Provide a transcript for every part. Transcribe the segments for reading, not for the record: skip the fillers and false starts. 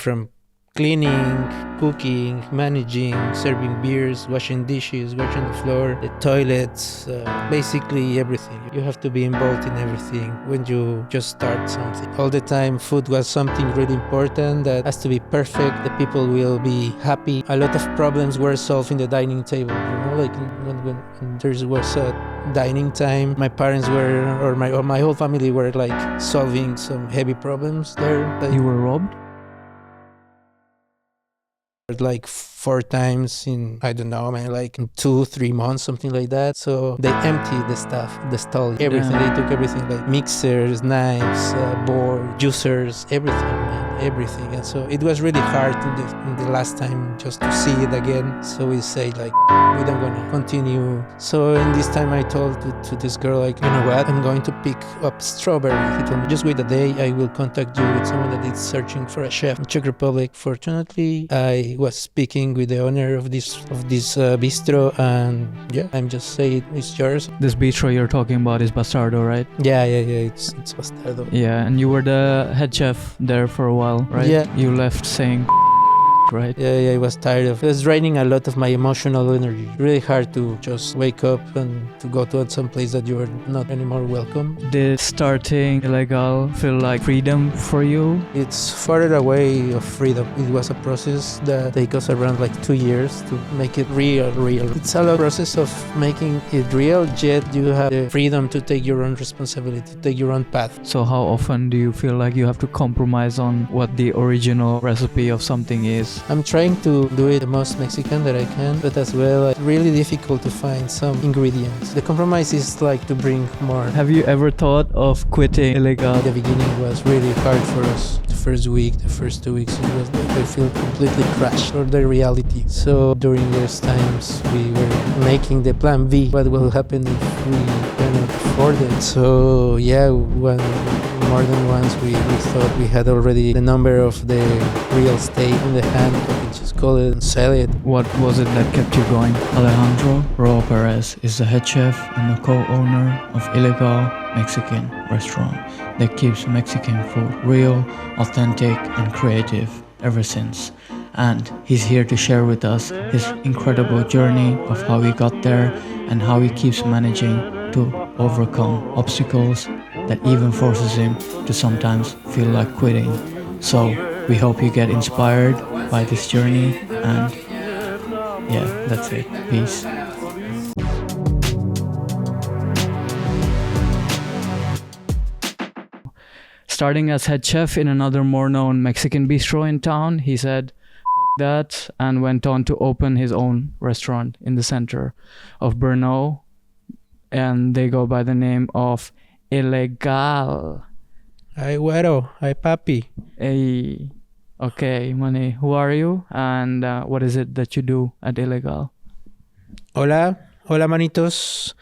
from cleaning, cooking, managing, serving beers, washing dishes, washing the floor, the toilets, basically everything. You have to be involved in everything when you just start something. All the time, food was something really important that has to be perfect. The people will be happy. A lot of problems were solved in the dining table, like when there was a dining time, my parents were, or my whole family were like solving some heavy problems there. You were robbed? Like 4 times in, I don't know, man, like in 2-3 months, something like that. So they emptied the stuff, the stall, everything. They took everything, like mixers, knives, board, juicers, everything, man, everything. And so it was really hard in the last time just to see it again. So we said like, we don't gonna continue. So in this time I told to this girl, like, you know what, I'm going to pick up strawberry. He told me, just wait a day, I will contact you with someone that is searching for a chef in Czech Republic. Fortunately, I was speaking with the owner of this bistro, and yeah, I'm just saying it's yours. This bistro you're talking about is Bastardo, right? Yeah, it's Bastardo. Yeah, and you were the head chef there for a while, right? Yeah. You left saying right? Yeah, I was tired of it. It was draining a lot of my emotional energy. Really hard to just wake up and to go to some place that you are not anymore welcome. Did starting Ilegal feel like freedom for you? It's farther away of freedom. It was a process that takes us around like 2 years to make it real. It's a process of making it real, yet you have the freedom to take your own responsibility, to take your own path. So how often do you feel like you have to compromise on what the original recipe of something is? I'm trying to do it the most Mexican that I can, but as well, it's really difficult to find some ingredients. The compromise is like to bring more. Have you ever thought of quitting Ilegal? The beginning was really hard for us. The first week, the first 2 weeks, it was like I feel completely crushed for the reality. So during those times, we were making the plan B. What will happen if we cannot afford it? So yeah, more than once we thought we had already the number of the real estate in the hand. We could just call it and sell it. What was it that kept you going? Alejandro Roja Perez is the head chef and the co-owner of Ilegal Mexican restaurant that keeps Mexican food real, authentic, and creative ever since. And he's here to share with us his incredible journey of how he got there and how he keeps managing to overcome obstacles that even forces him to sometimes feel like quitting. So we hope you get inspired by this journey, and yeah, that's it. Peace. Starting as head chef in another more known Mexican bistro in town, he said "F that" and went on to open his own restaurant in the center of Brno, and they go by the name of Ilegal. Hi, güero. Hi, papi. Hey, okay, Mane, who are you and what is it that you do at Ilegal? Hola, manitos.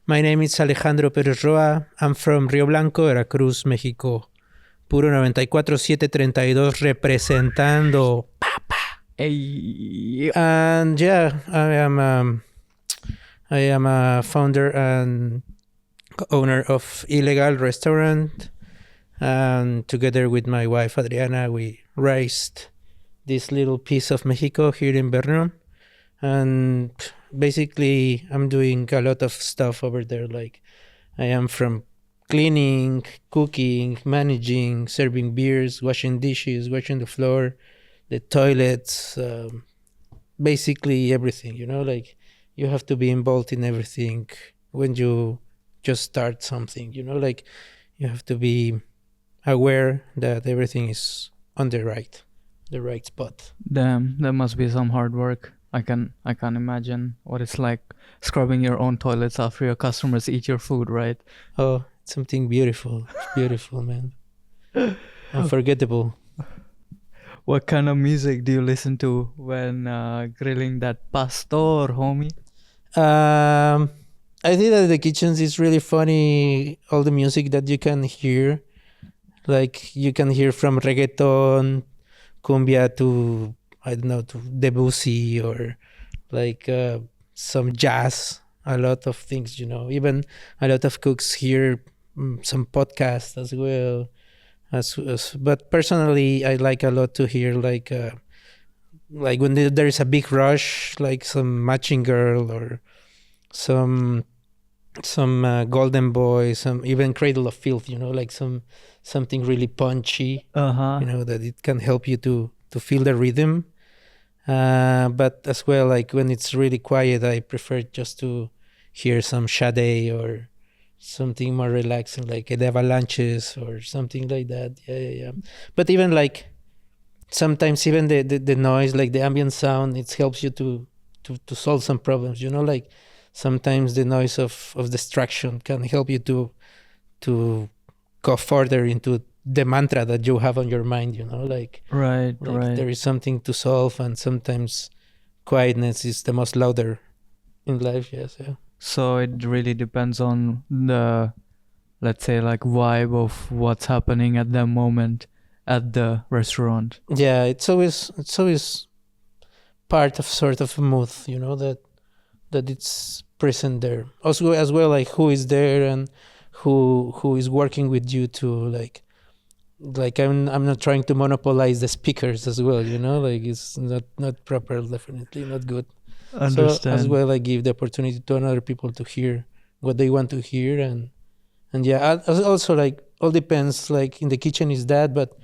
My name is Alejandro Perez Roa. I'm from Rio Blanco, Veracruz, México. Puro 94-732 representando. Papa. Hey. And yeah, I am a founder and owner of Ilegal restaurant, and together with my wife Adriana, we raised this little piece of Mexico here in Brno, and basically I'm doing a lot of stuff over there. Like I am from cleaning, cooking, managing, serving beers, washing dishes, washing the floor, the toilets, basically everything, like you have to be involved in everything when you just start something, like you have to be aware that everything is on the right spot. Damn, that must be some hard work. I can imagine what it's like scrubbing your own toilets after your customers eat your food, right? Oh, it's something beautiful. It's beautiful, man. Unforgettable. What kind of music do you listen to when grilling that pastor, homie? I think that the kitchens is really funny. All the music that you can hear, like you can hear from reggaeton, cumbia to, I don't know, to Debussy, or like some jazz, a lot of things, even a lot of cooks hear some podcasts as well. But personally, I like a lot to hear like when there is a big rush, like some Matching Girl or some Golden Boy, some even Cradle of Filth, like something really punchy, that it can help you to feel the rhythm. But as well, like when it's really quiet, I prefer just to hear some Sade or something more relaxing, like the Avalanches or something like that. Yeah. But even like sometimes even the noise, like the ambient sound, it helps you to solve some problems. Like sometimes the noise of distraction can help you to go further into the mantra that you have on your mind. Like Right. there is something to solve, and sometimes quietness is the most louder in life. Yes. Yeah. So it really depends on the, let's say, like vibe of what's happening at that moment at the restaurant. Yeah, it's always part of sort of a mood, that it's present there. Also, as well, like who is there and who is working with you to like I'm not trying to monopolize the speakers as well, like it's not proper, definitely not good. Understand. So as well, I give the opportunity to other people to hear what they want to hear, and yeah, also like all depends. Like in the kitchen is that, but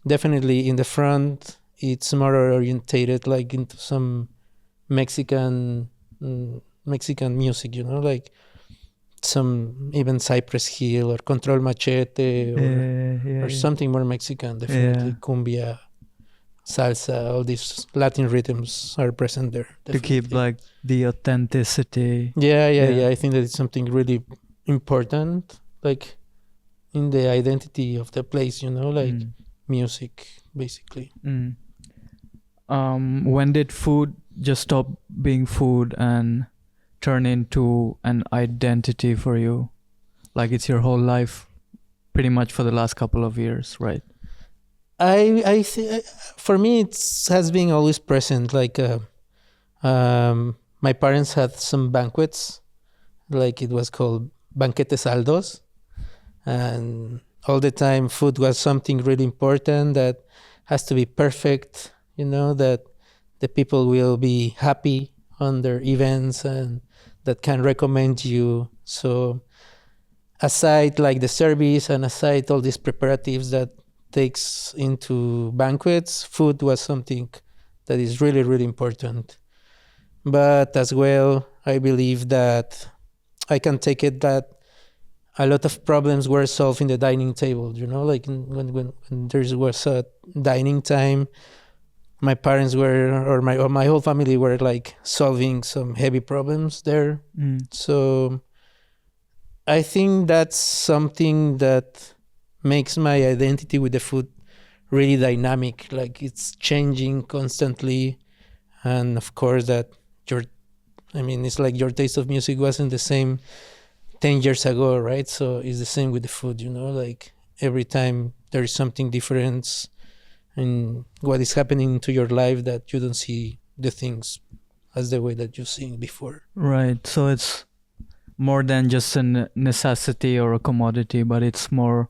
definitely in the front it's more orientated like into some Mexican music, like some even Cypress Hill or Control Machete or something more Mexican. Definitely cumbia, salsa, all these Latin rhythms are present there. To keep like the authenticity. Yeah. I think that it's something really important, like in the identity of the place, like music, basically. When did food just stop being food and turn into an identity for you? Like it's your whole life, pretty much for the last couple of years, right? I think for me it has been always present. Like my parents had some banquets, like it was called banquetes aldos, and all the time food was something really important that has to be perfect, that the people will be happy on their events and that can recommend you. So aside like the service and aside all these preparatives that takes into banquets, food was something that is really, really important. But as well, I believe that I can take it that a lot of problems were solved in the dining table, like when there was a dining time, my parents were, or my whole family were like solving some heavy problems there. So I think that's something that makes my identity with the food really dynamic. Like it's changing constantly. And of course that it's like your taste of music wasn't the same 10 years ago, right? So it's the same with the food, like every time there is something different in what is happening to your life that you don't see the things as the way that you've seen before. Right. So it's more than just a necessity or a commodity, but it's more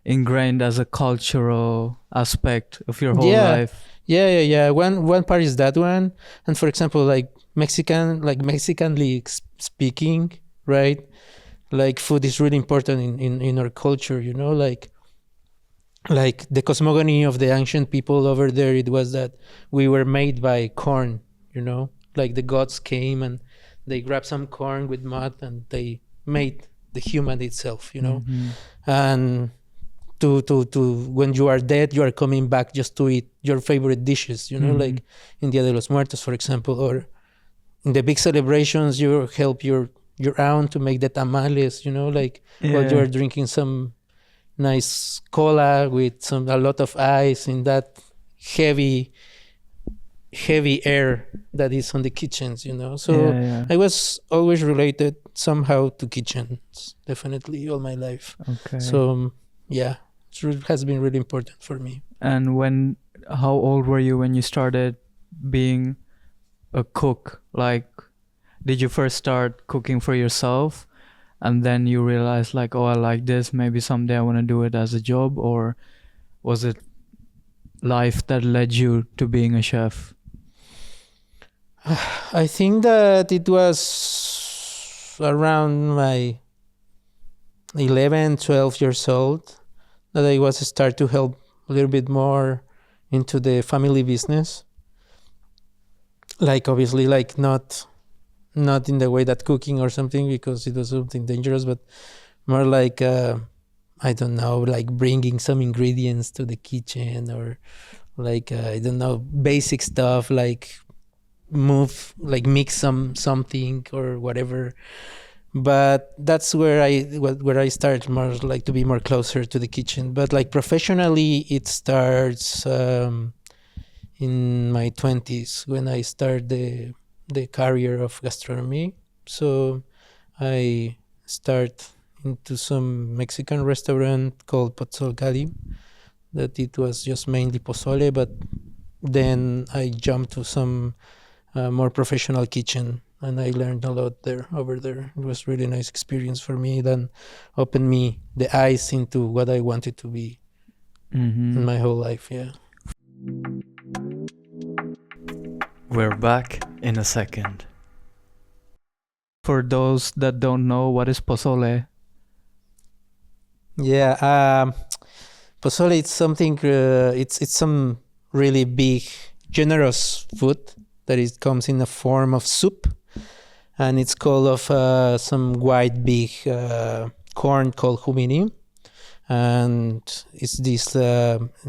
ingrained as a cultural aspect of your whole life. Yeah. One part is that one. And for example, like Mexicanly speaking, right? Like food is really important in our culture, like the cosmogony of the ancient people over there, it was that we were made by corn, like the gods came and they grabbed some corn with mud and they made the human itself, and to when you are dead, you are coming back just to eat your favorite dishes, like in Dia de los Muertos, for example, or in the big celebrations, you help your aunt to make the tamales, while you are drinking some nice cola with a lot of ice in that heavy air that is on the kitchens, So I was always related somehow to kitchens, definitely all my life. Okay. So it has been really important for me. And how old were you when you started being a cook? Like, did you first start cooking for yourself and then you realized like, oh, I like this, maybe someday I want to do it as a job? Or was it life that led you to being a chef? I think that it was around my 11, 12 years old that I was start to help a little bit more into the family business. Like obviously, like not in the way that cooking or something, because it was something dangerous, but more like I don't know, like bringing some ingredients to the kitchen, or like I don't know, basic stuff like mix something or whatever. But that's where I start more like to be more closer to the kitchen. But like professionally, it starts in my 20s when I start the career of gastronomy. So I start into some Mexican restaurant called Pozolcali, that it was just mainly pozole, but then I jumped to some more professional kitchen, and I learned a lot over there. It was really nice experience for me. Then opened me the eyes into what I wanted to be in my whole life. Yeah. We're back in a second. For those that don't know, what is pozole? Yeah, pozole. It's something. It's some really big, generous food that it comes in the form of soup, and it's called of some white big corn called humini, and it's this.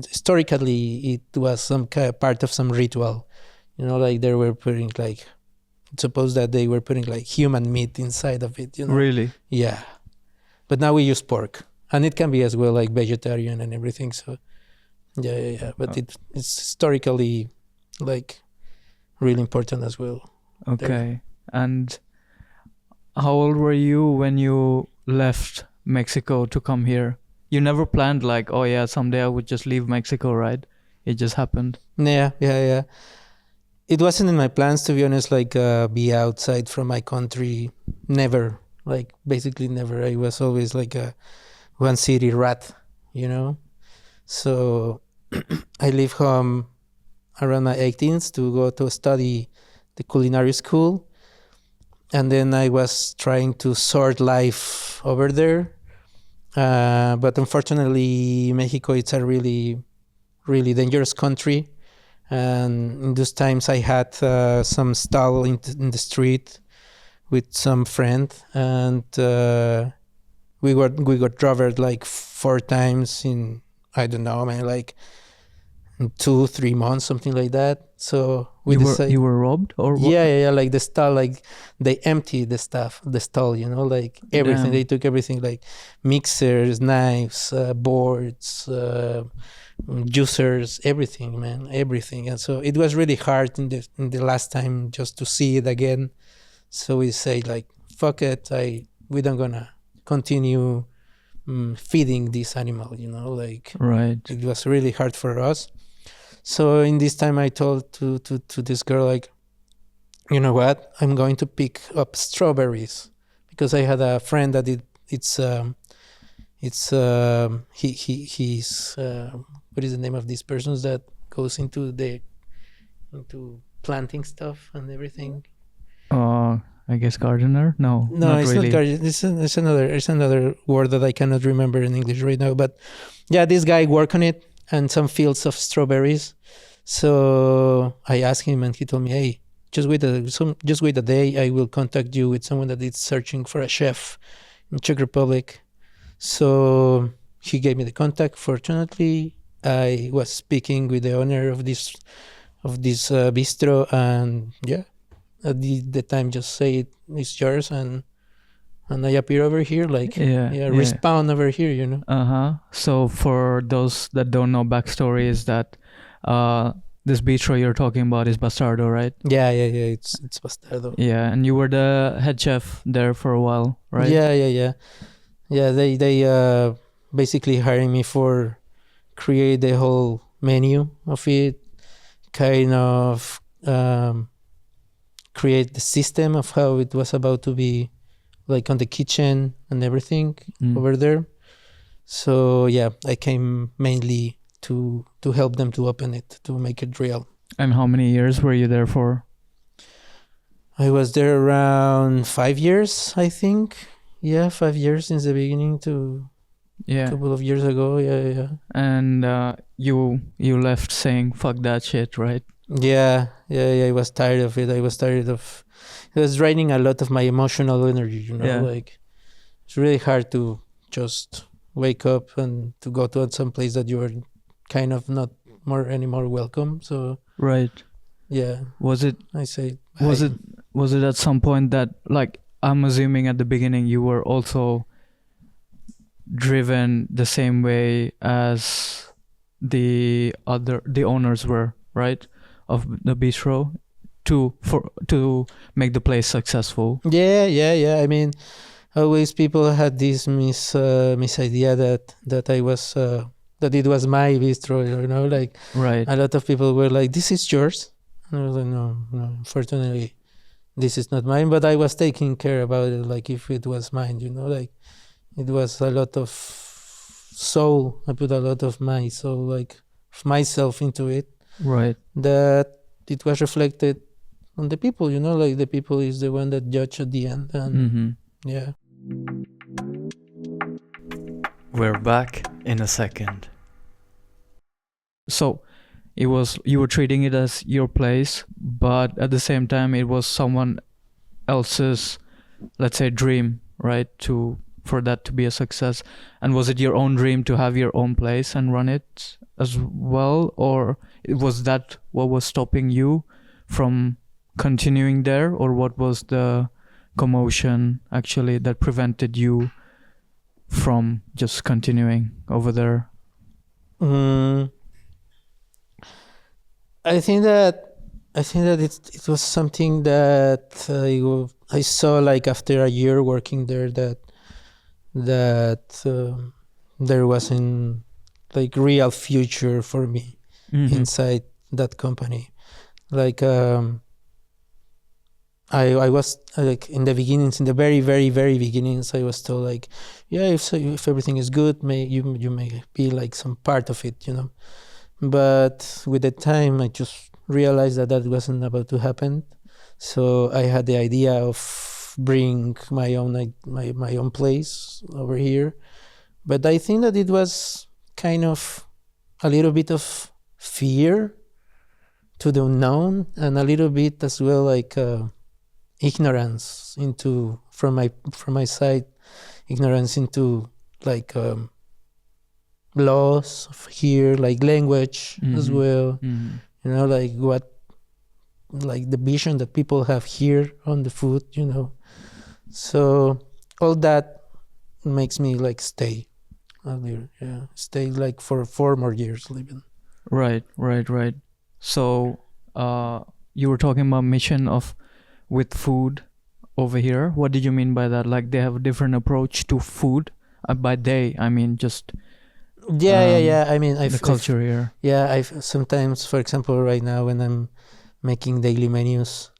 Historically, it was some part of some ritual. You know, like they were putting like, suppose that they were putting like human meat inside of it. You know? Really? Yeah, but now we use pork, and it can be as well like vegetarian and everything. So, yeah. But it's historically like really important as well. Okay. There. And how old were you when you left Mexico to come here? You never planned like, oh yeah, someday I would just leave Mexico, right? It just happened. Yeah. It wasn't in my plans, to be honest, like be outside from my country. Never, like basically never. I was always like a one city rat, you know? So I leave home around my 18th to go to study the culinary school. And then I was trying to sort life over there. But unfortunately, Mexico, it's a really, really dangerous country. And in those times, I had some stall in the street with some friend, and we got robbed like 4 times in, I don't know, man, like in 2-3 months, something like that. So we decided. You were robbed, or what? Yeah. Like the stall, like they emptied the stall, you know, like everything. Damn. They took everything, like mixers, knives, boards. Juicers, everything, man, everything. And so it was really hard in the last time just to see it again. So we say like, fuck it, we don't gonna continue feeding this animal, you know, like Right. it was really hard for us. So in this time I told to this girl, like, you know what, I'm going to pick up strawberries, because I had a friend that he's what is the name of these persons that goes into planting stuff and everything? I guess gardener? No, It's really. not garden. It's another word that I cannot remember in English right now. But yeah, this guy worked on it and some fields of strawberries. So I asked him, and he told me, "Hey, just wait a day. I will contact you with someone that is searching for a chef in Czech Republic." So he gave me the contact. Fortunately, I was speaking with the owner of this bistro, and yeah, at the time just say it's yours, and I appear over here, like respawn over here, you know. So for those that don't know backstory, is that this bistro you're talking about is Bastardo, right? Yeah. It's Bastardo. Yeah, and you were the head chef there for a while, right? Yeah. They basically hired me for create the whole menu of it, kind of create the system of how it was about to be, like on the kitchen and everything over there. So yeah, I came mainly to help them to open it, to make it real. And how many years were you there for? I was there around 5 years, I think. Yeah, 5 years since the beginning to a couple of years ago. Yeah. And you left saying fuck that shit, right? Yeah. I was tired of it. It was draining a lot of my emotional energy, like it's really hard to just wake up and to go to some place that you are kind of not anymore welcome. So right. Yeah. Was it at some point that, like, I'm assuming at the beginning you were also driven the same way as the owners were, right, of the bistro to make the place successmo? Yeah. I mean, always people had this idea that I was that it was my bistro, like right. A lot of people were like, "This is yours," and I was like, "No, unfortunately, this is not mine." But I was taking care about it, like if it was mine, like it was a lot of soul. I put a lot of my soul, like myself into it. Right. That it was reflected on the people, like the people is the one that judge at the end. And yeah. We're back in a second. So you were treating it as your place, but at the same time it was someone else's, let's say, dream, right, for that to be a success. And was it your own dream to have your own place and run it as well, or was that what was stopping you from continuing there, or what was the commotion actually that prevented you from just continuing over there? I think that it was something that I saw, like after a year working there, that there wasn't like real future for me inside that company. Like I was like in the beginnings, in the very, very, very beginnings, I was told like, yeah, if everything is good, you may be like some part of it, But with the time, I just realized that wasn't about to happen. So I had the idea of bring my own place over here. But I think that it was kind of a little bit of fear to the unknown, and a little bit as well like ignorance from my side, ignorance into like laws of here, like language as well. Like the vision that people have here on the food, So all that makes me like stay like for 4 more years living. Right. So you were talking about mission with food over here. What did you mean by that? Like they have a different approach to food? By they, I mean just yeah. I mean, the culture here. Yeah, I've sometimes, for example, right now when I'm making daily menus,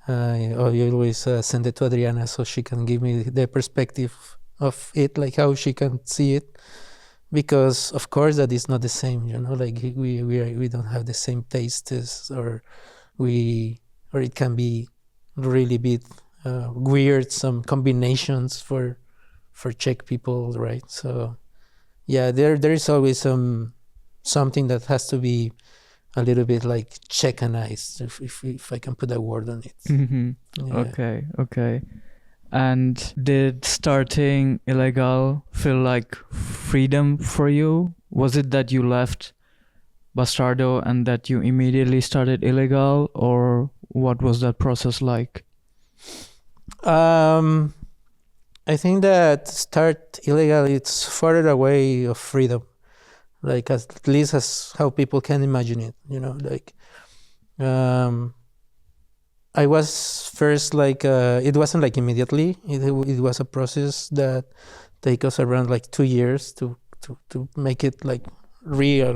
I always send it to Adriana so she can give me the perspective of it, like how she can see it, because of course that is not the same, like we don't have the same tastes, or it can be really bit weird, some combinations for Czech people, right? So yeah, there is always something that has to be a little bit like Czechanized, if I can put a word on it. Yeah. Okay. And did starting Ilegal feel like freedom for you? Was it that you left Bastardo and that you immediately started Ilegal, or what was that process like? I think that start Ilegal, it's farther away of freedom, like at least as how people can imagine it, like I was first like it wasn't like immediately, it was a process that take us around like 2 years to make it like real.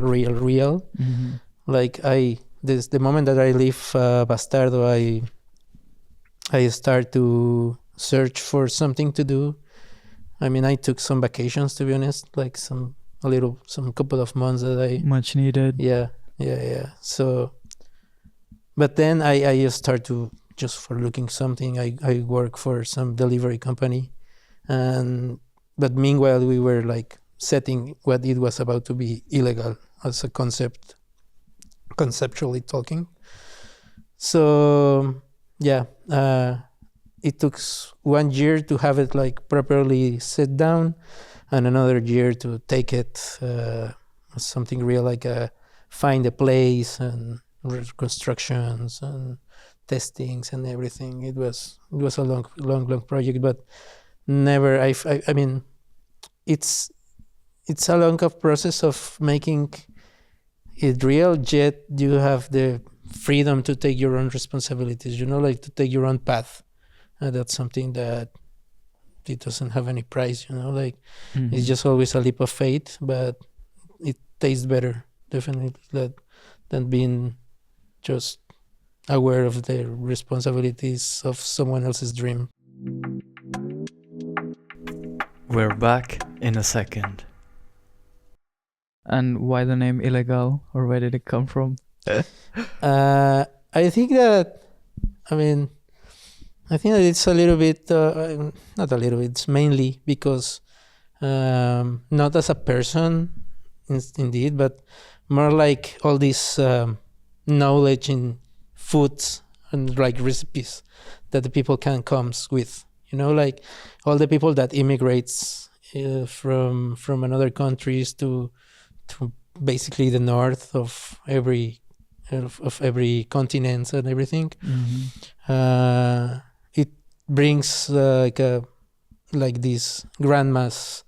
Like the moment that I leave Bastardo, I start to search for something to do. I mean, I took some vacations, to be honest, like some some couple of months that I Much needed. yeah. So, but then I just start to just for looking something. I work for some delivery company, but meanwhile we were like setting what it was about to be illegal as a concept, conceptually talking. So yeah, it took 1 year to have it like properly set down, and another year to take it something real, like find a place and reconstructions and testings and everything. It was a long project, but never. I mean, it's a long process of making it real. Yet you have the freedom to take your own responsibilities. Like to take your own path. That's something that it doesn't have any price. Like it's just always a leap of faith, but it tastes better definitely than being just aware of the responsibilities of someone else's dream. We're back in a second. And why the name Ilegal, or where did it come from? I think that it's a little bit, not a little bit, it's mainly because not as a person, indeed, but more like all this knowledge in foods and like recipes that the people can come with. Like all the people that immigrates from another countries to basically the north of every continent and everything. It brings like this grandma's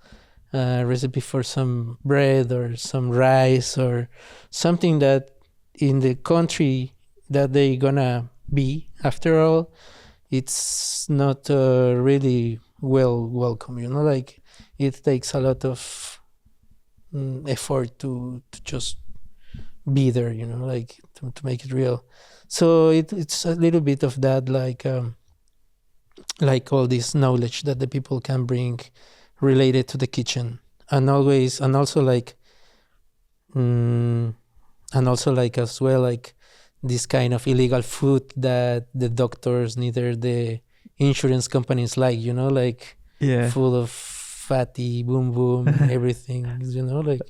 recipe for some bread or some rice or something that in the country that they gonna be after all, it's not really welcome. Like it takes a lot of effort to just be there, like to make it real. So it's a little bit of that, like all this knowledge that the people can bring related to the kitchen, and also as well, like this kind of illegal food that the doctors, neither the insurance companies like full of fatty boom everything, like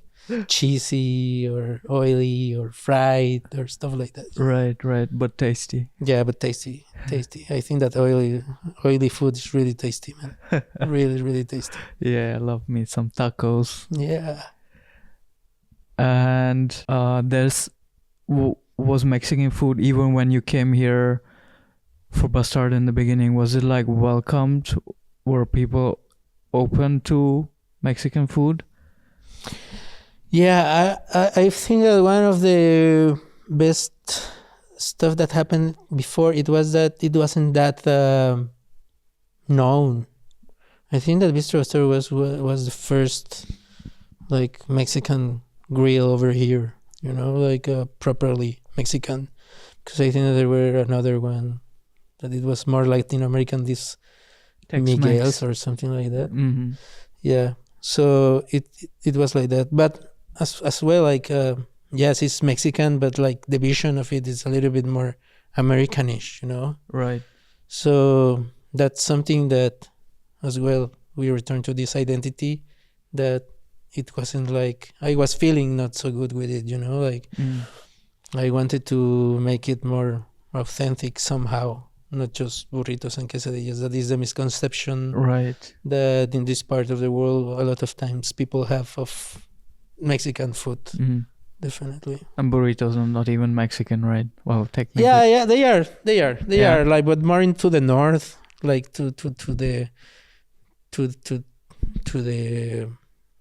cheesy or oily or fried or stuff like that. Right, but tasty. Yeah, but tasty. I think that oily food is really tasty, man. really tasty. Yeah, I love me some tacos. Yeah. And was Mexican food, even when you came here for Bastard in the beginning, was it like welcomed? Were people open to Mexican food? Yeah, I think that one of the best stuff that happened before it was that it wasn't that known. I think that Bistro Store was the first like Mexican grill over here, like properly Mexican, because I think that there were another one that it was more Latin American, this Miguel's or something like that. Mm-hmm. Yeah, so it was like that, but as well, like yes, it's Mexican, but like the vision of it is a little bit more Americanish, Right. So that's something that as well we return to this identity that it wasn't like I was feeling not so good with it, like I wanted to make it more authentic somehow, not just burritos and quesadillas. That is the misconception, right, that in this part of the world a lot of times people have of Mexican food. Definitely. And burritos are not even Mexican, right? Well, technically. Yeah, they are like, but more into the north, like to the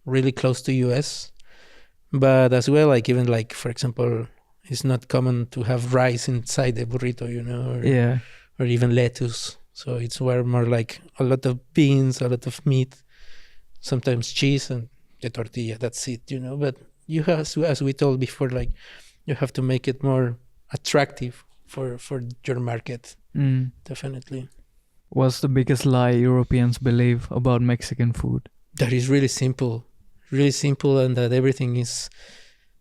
really close to US. But as well, like even like, for example, it's not common to have rice inside the burrito, or even lettuce. So it's more like a lot of beans, a lot of meat, sometimes cheese and the tortilla. That's it, But you have, as we told before, like you have to make it more attractive for your market. Definitely. What's the biggest lie Europeans believe about Mexican food? That is really simple. really simple, and that everything is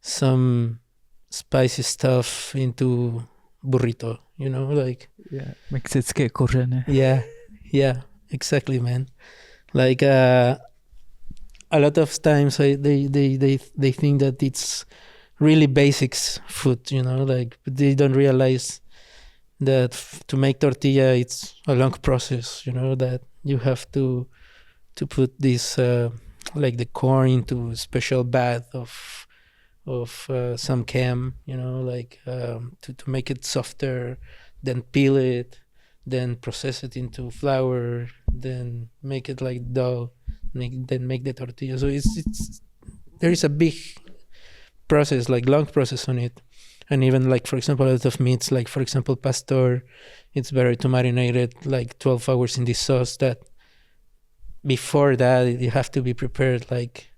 some spicy stuff into burrito, like Mexické kořeny. yeah, exactly, man. Like a lot of times they think that it's really basics food, like they don't realize that to make tortilla it's a long process, that you have to put this like the corn into a special bath of some chem, like to make it softer, then peel it, then process it into flour, then make it like dough, then make the tortilla. So it's there is a big process, like long process on it. And even like, for example, a lot of meats, like for example, pastor, it's better to marinate it like 12 hours in this sauce. That before that, you have to be prepared like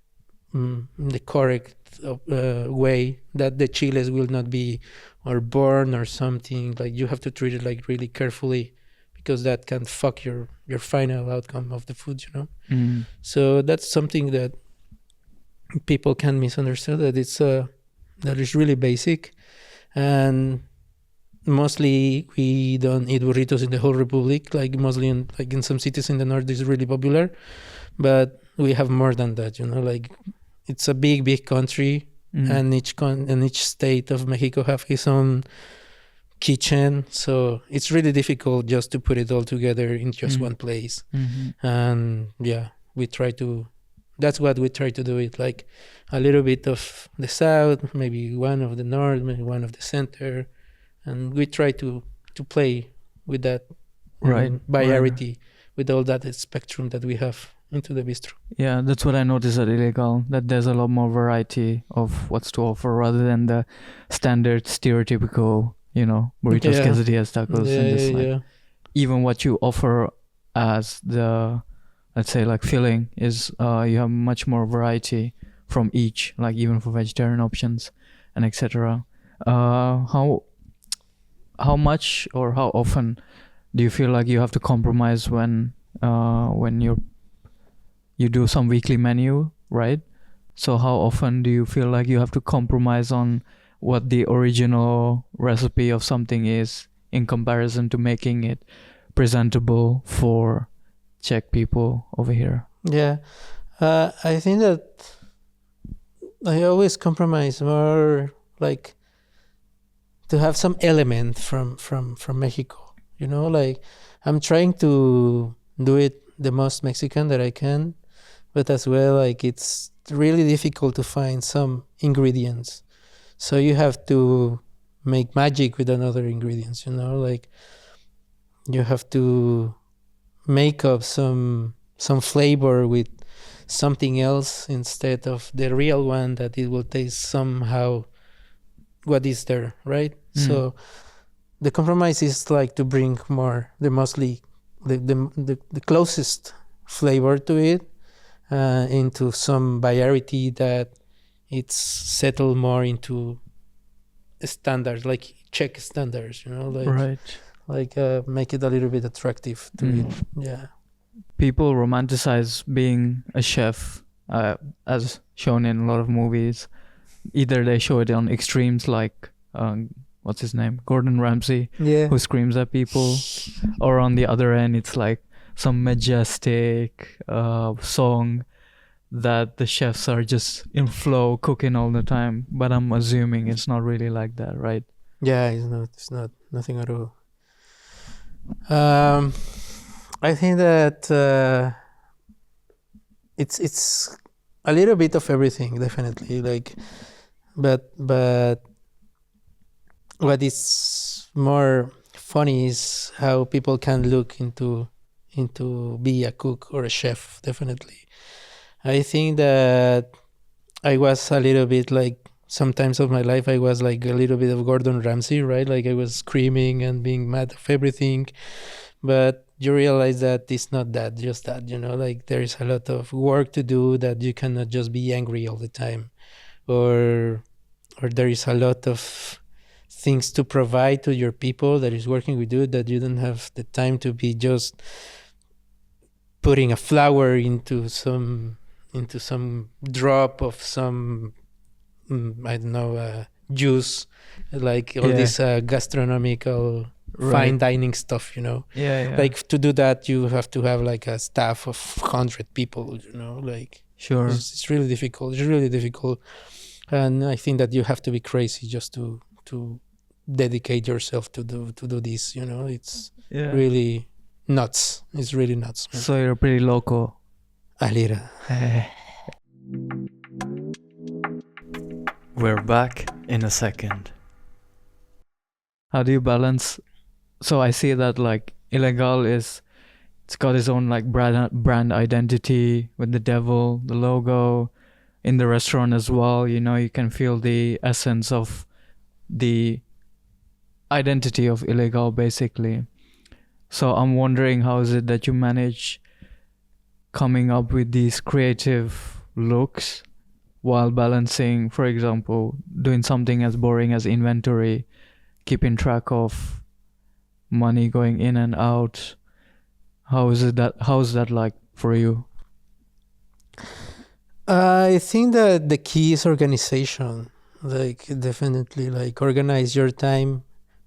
in the correct way, that the chiles will not be or burn or something. Like you have to treat it like really carefully, because that can fuck your final outcome of the food, So that's something that people can misunderstand, that it's that is really basic. And mostly we don't eat burritos in the whole republic, like mostly in some cities in the north is really popular, but we have more than that, like it's a big country, and each state of Mexico have his own kitchen, so it's really difficult just to put it all together in just one place. And that's what we try to do, it like a little bit of the south, maybe one of the north, maybe one of the center, and we try to play with that variety, with all that spectrum that we have into the bistro. Yeah, that's what I noticed at Ilegal, that there's a lot more variety of what's to offer rather than the standard stereotypical, burritos, quesadillas, tacos, and this even what you offer as the, let's say, like filling is you have much more variety from each, like even for vegetarian options and etc. How much or how often do you feel like you have to compromise when you do some weekly menu, right? So how often do you feel like you have to compromise on what the original recipe of something is in comparison to making it presentable for Czech people over here? Yeah, I think that I always compromise more, like to have some element from Mexico. Like I'm trying to do it the most Mexican that I can, but as well, like it's really difficult to find some ingredients. So you have to make magic with another ingredients. Like you have to make up some flavor with something else instead of the real one, that it will taste somehow what is there, right? So the compromise is like to bring more the closest flavor to it into some variety that it's settled more into standards, like Czech standards, like right. Like make it a little bit attractive to it. Yeah. People romanticize being a chef, as shown in a lot of movies. Either they show it on extremes, like what's his name, Gordon Ramsay, who screams at people, or on the other end, it's like some majestic song that the chefs are just in flow cooking all the time. But I'm assuming it's not really like that, right? Yeah, it's not nothing at all. I think that it's a little bit of everything, definitely. Like, but what is more funny is how people can look into be a cook or a chef. Definitely, I think that I was a little bit like, sometimes of my life I was like a little bit of Gordon Ramsay, right? Like I was screaming and being mad of everything, but you realize that it's not that, just that, like there is a lot of work to do, that you cannot just be angry all the time, or there is a lot of things to provide to your people that is working with you, that you don't have the time to be just putting a flower into some into some drop of some I don't know juice, like all this gastronomical fine dining stuff, Yeah. like to do that you have to have like a staff of 100 people, like Sure. it's really difficult, and I think that you have to be crazy just to dedicate yourself to do this, it's really nuts. It's really nuts, man. So you're pretty loco. A little. We're back in a second. How do you balance? So I see that like Ilegal it's got its own like brand identity with the devil, the logo, in the restaurant as well. You can feel the essence of the identity of Ilegal basically. So I'm wondering, how is it that you manage coming up with these creative looks while balancing, for example, doing something as boring as inventory, keeping track of money going in and out? How's that like for you? I think that the key is organization. Like definitely, like organize your time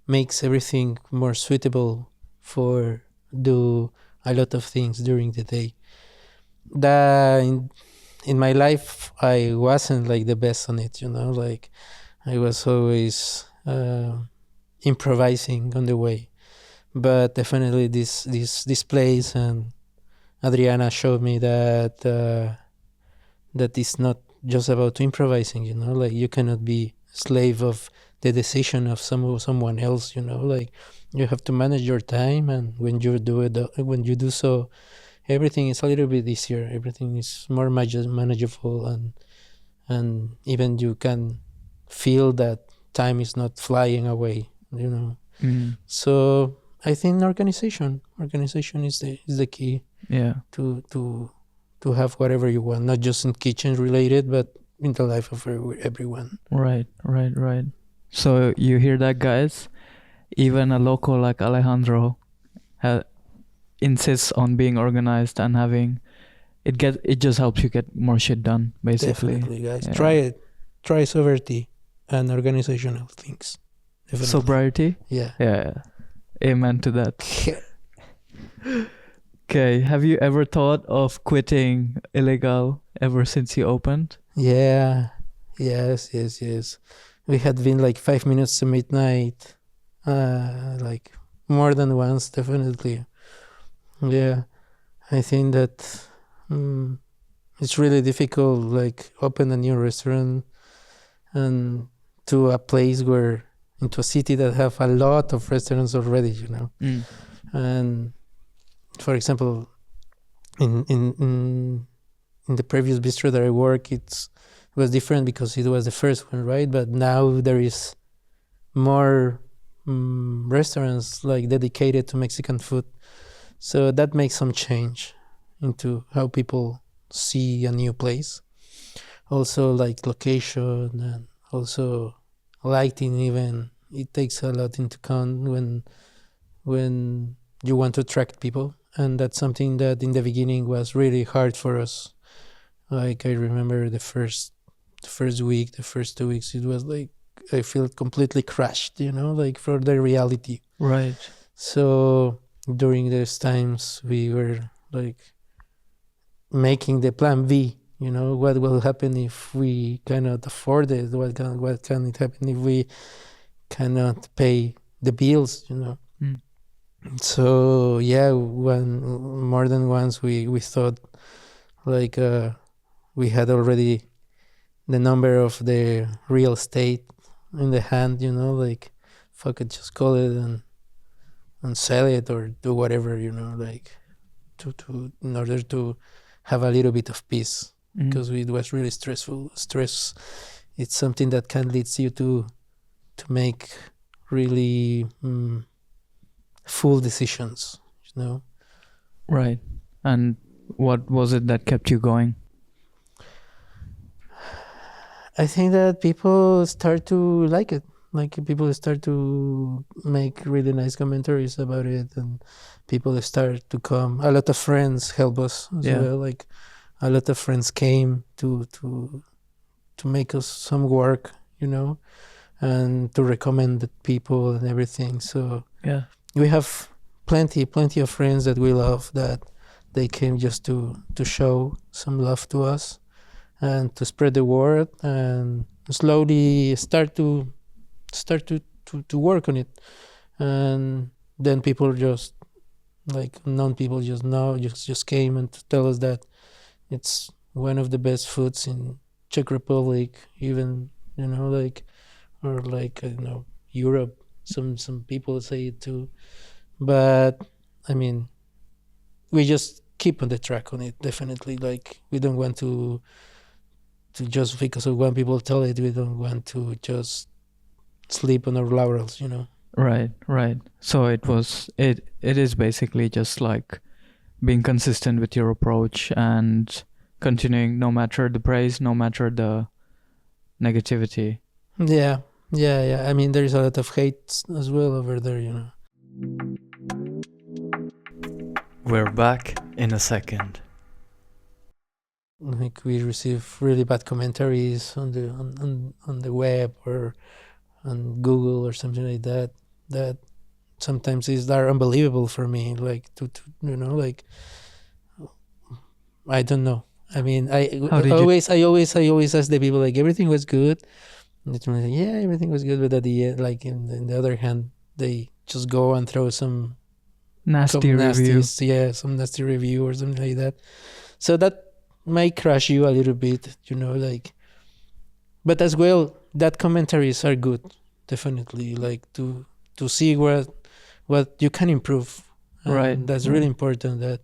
makes everything more suitable for do a lot of things during the day. That in my life I wasn't like the best on it, like I was always improvising on the way. But definitely this place and Adriana showed me that that it's not just about improvising, like you cannot be a slave of the decision of someone else, like you have to manage your time, and when you do so, everything is a little bit easier, everything is more manageable, and even you can feel that time is not flying away, So I think organization is the key. Yeah. To have whatever you want, not just in kitchen related, but in the life of everyone. Right. So you hear that, guys? Even a local like Alejandro insists on being organized and having it just helps you get more shit done, basically. Definitely, guys. Yeah. Try sobriety and organizational things. Definitely. Sobriety? Yeah. Amen to that. Okay, have you ever thought of quitting Ilegal ever since you opened? Yeah. Yes. We had been like 5 minutes to midnight, like more than once, definitely. Yeah, I think that it's really difficult, like open a new restaurant and to a place into a city that have a lot of restaurants already, And for example, in the previous bistro that I work, it was different because it was the first one, right? But now there is more restaurants like dedicated to Mexican food, so that makes some change into how people see a new place. Also, like location and also lighting. Even it takes a lot into account when you want to attract people. And that's something that in the beginning was really hard for us. Like I remember the first week, the first 2 weeks, it was like I feel completely crushed, like for the reality. Right. So during those times we were like making the plan B, what will happen if we cannot afford it? What can it happen if we cannot pay the bills, So yeah, more than once we thought like we had already the number of the real estate in the hand, like fuck it, just call it and sell it or do whatever, like to in order to have a little bit of peace, because it was really stressful. Stress, it's something that can lead you to make really full decisions, Right. And what was it that kept you going? I think that people start to like it. Like people start to make really nice commentaries about it, and people start to come. A lot of friends help us as well. Like a lot of friends came to make us some work, and to recommend the people and everything. So Yeah. we have plenty of friends that we love, that they came just to show some love to us and to spread the word and slowly start to work on it. And then people just, like, known people just came and to tell us that it's one of the best foods in Czech Republic, even, like, or like, Europe. Some people say it too, but I mean, we just keep on the track on it, definitely. Like, we don't want to just because of when people tell it, we don't want to just sleep on our laurels, Right. So it is basically just like being consistent with your approach and continuing no matter the praise, no matter the negativity. Yeah. I mean, there's a lot of hate as well over there. We're back in a second. Like, we receive really bad commentaries on the web or on Google or something like that. That sometimes they're unbelievable for me. Like, to like, I don't know. I mean, I always ask the people, like, everything was good. And it's like, yeah, everything was good, but at the end, like, in the other hand, they just go and throw some Nasty review. Some nasty review or something like that. So that might crush you a little bit, like. But as well, that commentaries are good, definitely. Like, to see what you can improve. Right. That's really important. That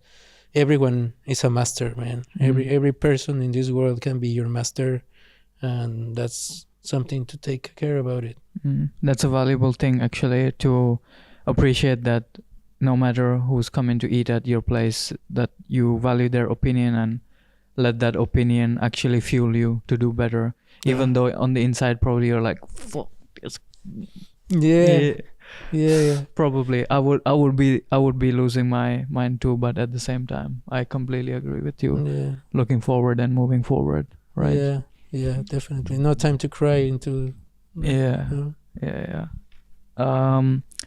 everyone is a master, man. Every person in this world can be your master, and that's something to take care about it. That's a valuable thing, actually, to appreciate that no matter who's coming to eat at your place, that you value their opinion and let that opinion actually fuel you to do better. Yeah. Even though on the inside probably you're like, fuck this. Yeah. Probably I would be losing my mind too, but at the same time I completely agree with you. Yeah. Looking forward and moving forward, right? Yeah, definitely. No time to cry into. Yeah.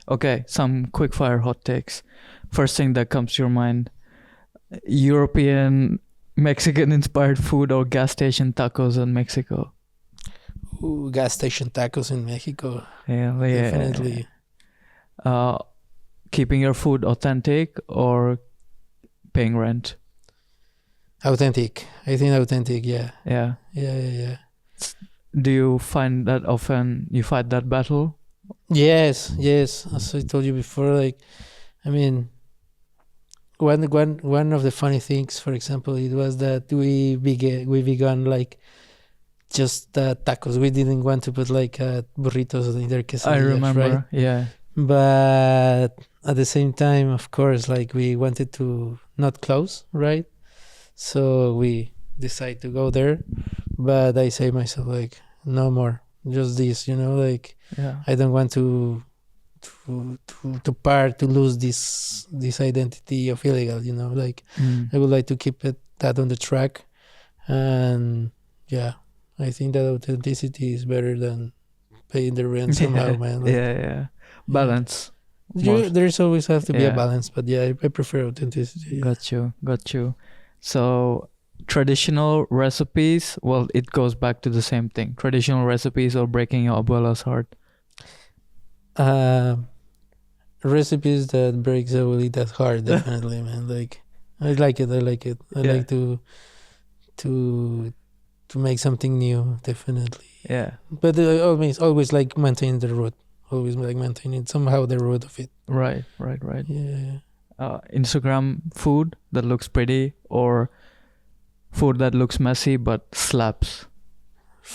Okay, some quick fire hot takes. First thing that comes to your mind: European Mexican inspired food or gas station tacos in Mexico? Ooh, gas station tacos in Mexico. Yeah. Definitely. Keeping your food authentic or paying rent? Authentic. I think authentic, yeah. Yeah. Do you find that often you fight that battle? Yes. As I told you before, like, I mean, one of the funny things, for example, it was that we began like just tacos. We didn't want to put like burritos in their quesadillas. I remember, right? Yeah. But at the same time, of course, like, we wanted to not close, right? So we decide to go there. But I say myself, like, no more, just this, like, yeah. I don't want to lose this identity of Ilegal, like, I would like to keep that on the track. And yeah, I think that authenticity is better than paying the rent somehow, man. Like, yeah. Balance. There's always have to be a balance, but yeah, I prefer authenticity. Got you. So traditional recipes, well, it goes back to the same thing. Traditional recipes or breaking your abuela's heart? Recipes that breaks abuelita's heart, definitely, man. Like, I like it. I like to make something new, definitely. Yeah. But always like maintain the root. Always like maintaining somehow the root of it. Right. Yeah. Instagram food that looks pretty or food that looks messy but slaps?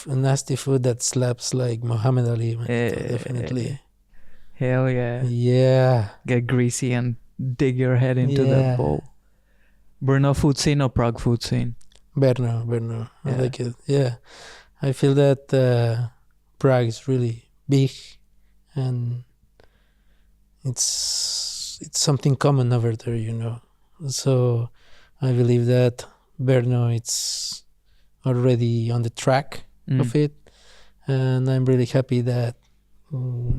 Nasty food that slaps, like Muhammad Ali, man. Definitely. Hell yeah. Yeah. Get greasy and dig your head into that bowl. Brno food scene or Prague food scene? Brno. I like it. Yeah. I feel that Prague is really big, and it's something common over there, So I believe that Brno it's already on the track of it, and I'm really happy that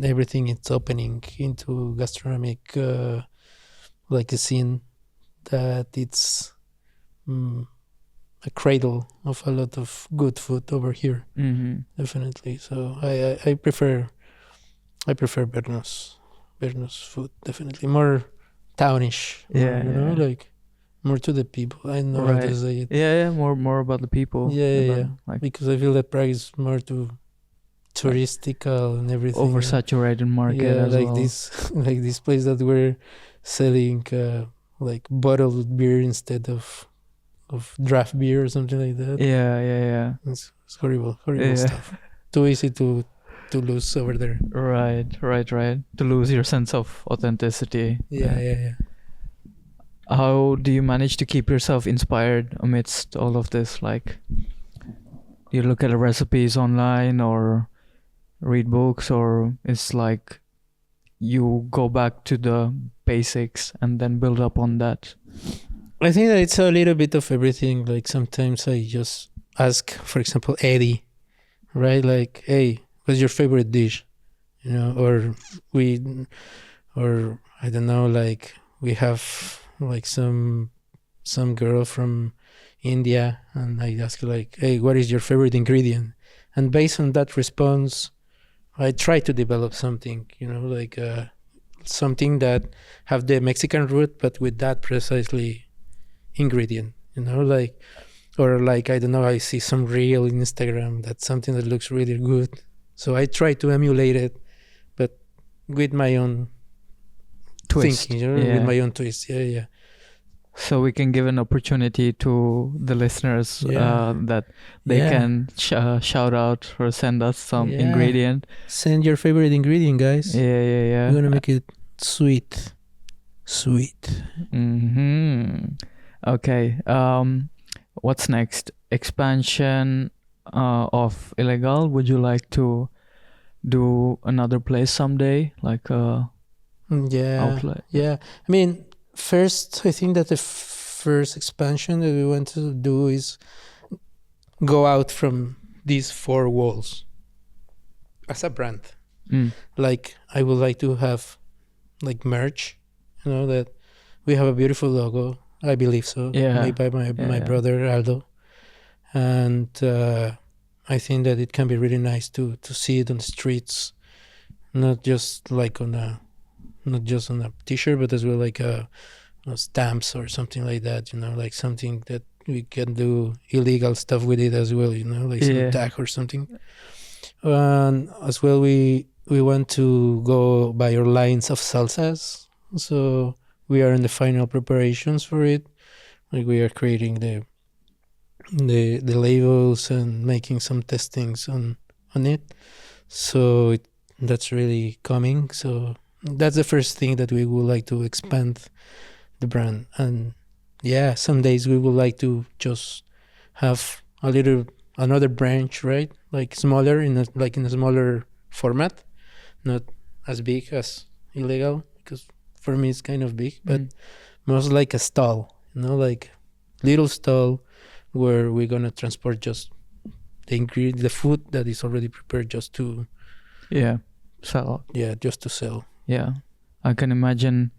everything is opening into gastronomic like a scene that it's a cradle of a lot of good food over here. Definitely. So I prefer Brno's food, definitely more townish. Like more to the people. I know how to say it. More about the people. Yeah. Like, because I feel that Prague is more too touristical and everything. Oversaturated market as like well. this place that we're selling like bottled beer instead of draft beer or something like that. Yeah. It's horrible stuff. Too easy to lose over there. Right. To lose your sense of authenticity. Yeah. How do you manage to keep yourself inspired amidst all of this? Like, you look at the recipes online or read books, or it's like you go back to the basics and then build up on that? I think that it's a little bit of everything. Like sometimes I just ask, for example, Eddie, right? Like, hey, what's your favorite dish? Or I don't know, like we have like some girl from India, and I ask her like, hey, what is your favorite ingredient? And based on that response, I try to develop something, like something that have the Mexican root, but with that precisely ingredient, like, or like, I don't know, I see some reel in Instagram that's something that looks really good. So I try to emulate it, but with my own twist, thinking, with my own twist. Yeah. So we can give an opportunity to the listeners that they can shout out or send us some ingredient. Send your favorite ingredient, guys. Yeah. We're gonna make it sweet. Okay. What's next? Expansion of Ilegal. Would you like to do another place someday, like outlet? Yeah. I mean, first, I think that the first expansion that we want to do is go out from these four walls as a brand. Like, I would like to have like merch, that we have a beautiful logo. I believe so. Made by my brother Aldo, and I think that it can be really nice to see it on the streets, not just on a t-shirt, but as well like stamps or something like that. Like something that we can do illegal stuff with it as well. Like some tag or something. And as well, we want to go by our lines of salsas. So we are in the final preparations for it. Like we are creating the labels and making some testings on it. So that's really coming. So that's the first thing that we would like to expand the brand. And some days we would like to just have another branch, right? Like smaller in a smaller format, not as big as Ilegal, because for me it's kind of big, but most like a stall, like little stall where we're gonna transport just the food that is already prepared just to sell. Just to sell. Yeah, I can imagine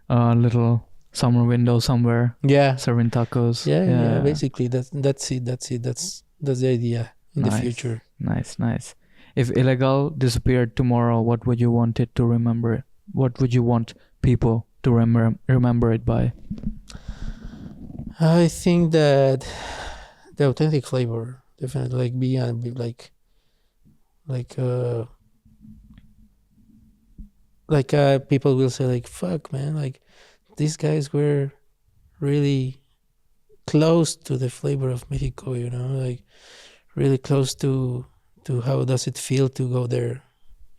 a little summer window somewhere. Serving tacos. Yeah. Basically, that's it. That's the idea in the future. Nice. If Ilegal disappeared tomorrow, what would you want it to remember? What would you want people to remember it by? I think that the authentic flavor, definitely, people will say like, fuck man, like these guys were really close to the flavor of Mexico, like really close to how does it feel to go there,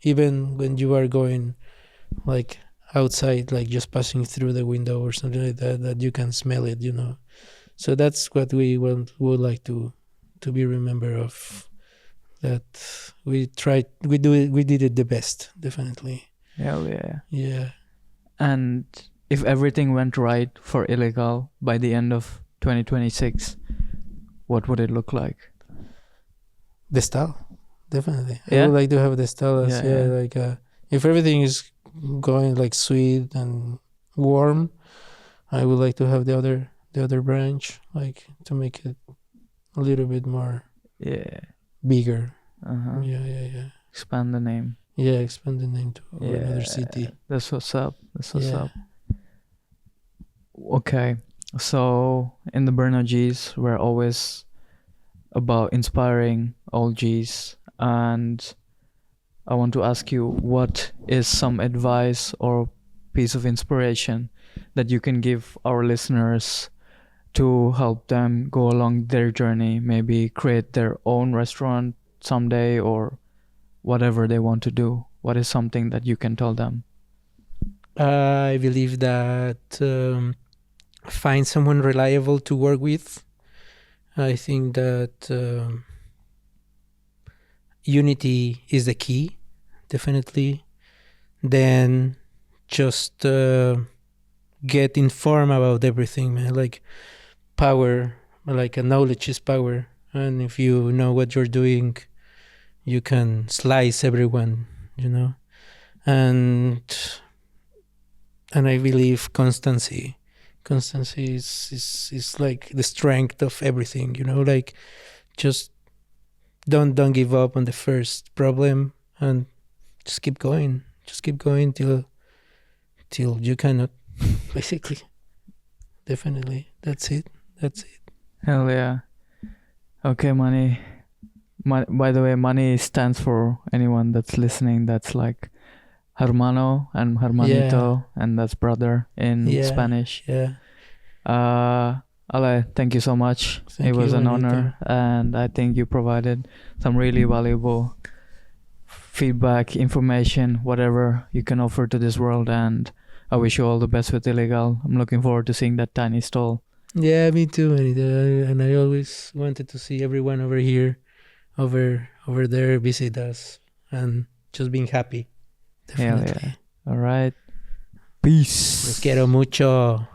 even when you are going like outside, like just passing through the window or something like that you can smell it, So that's what we would like to be remembered of. That we did it the best, definitely. Hell yeah. And if everything went right for Ilegal by the end of 2026, what would it look like? The style, definitely. I Yeah? would like to have the style as Yeah. like if everything is going like sweet and warm, I would like to have the other branch, like to make it a little bit more Yeah. bigger. Uh-huh. Yeah. Expand the name. Yeah, expand the name to Yeah. another city. That's what's up. That's what's Yeah. up. Okay. So in the Brno G's, we're always about inspiring all G's, and I want to ask you, what is some advice or piece of inspiration that you can give our listeners to help them go along their journey, maybe create their own restaurant someday or whatever they want to do? What is something that you can tell them? I believe that find someone reliable to work with. I think that unity is the key, definitely. Then just get informed about everything, man. Like power, like knowledge is power. And if you know what you're doing, you can slice everyone, And I believe constancy is like the strength of everything, like just don't give up on the first problem and just keep going till you cannot. Basically, definitely, that's it. Hell yeah. Okay, Money. By the way, Money stands for anyone that's listening, that's like hermano and hermanito, and that's brother in Spanish. Yeah. Ale, thank you so much. It was an honor, and I think you provided some really valuable feedback, information, whatever you can offer to this world, and I wish you all the best with Ilegal. I'm looking forward to seeing that tiny stall. Yeah, me too, and I always wanted to see everyone over here, over there, visit us, and just being happy. Definitely. Hell yeah. All right. Peace. Los quiero mucho.